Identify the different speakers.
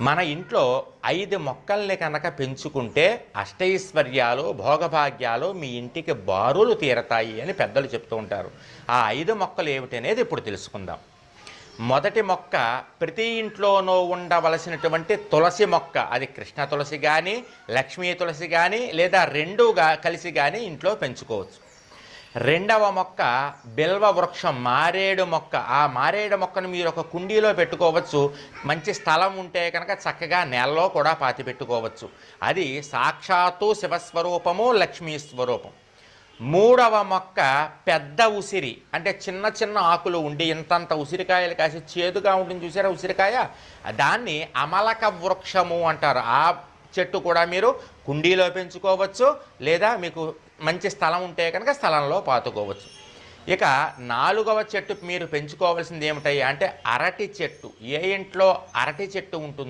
Speaker 1: మన ఇంట్లో 5 మొక్కల్ని కనుక పెంచుకుంటే అష్టైశ్వర్యాలు భోగభాగ్యాలు మీ ఇంటికి బారులు తీరతాయి అని పెద్దలు చెప్తూ ఉంటారు. ఆ 5 మొక్కలు ఏమిటనేది ఇప్పుడు తెలుసుకుందాం. మొదటి మొక్క ప్రతి ఇంట్లోనూ ఉండవలసినటువంటి తులసి మొక్క. అది కృష్ణ తులసి కానీ లక్ష్మీ తులసి కానీ లేదా రెండుగా కలిసి కానీ ఇంట్లో పెంచుకోవచ్చు. రెండవ మొక్క బిల్వ వృక్షం, మారేడు మొక్క. ఆ మారేడు మొక్కను మీరు ఒక కుండీలో పెట్టుకోవచ్చు. మంచి స్థలం ఉంటే కనుక చక్కగా నేలలో కూడా పాతి పెట్టుకోవచ్చు. అది సాక్షాత్తు శివస్వరూపము, లక్ష్మీ స్వరూపం. మూడవ మొక్క పెద్ద ఉసిరి, అంటే చిన్న చిన్న ఆకులు ఉండి ఇంతంత ఉసిరికాయలు కాసి చేదుగా ఉంటుంది చూసారా ఉసిరికాయ, దాన్ని అమలక వృక్షము అంటారు. ఆ చెట్టు కూడా మీరు కుండీలో పెంచుకోవచ్చు లేదా మీకు మంచి స్థలం ఉంటే కనుక స్థలంలో పాతుకోవచ్చు. ఇక 4వ చెట్టు మీరు పెంచుకోవాల్సింది ఏమిటయ్యా అంటే అరటి చెట్టు. ఏ ఇంట్లో అరటి చెట్టు ఉంటుంది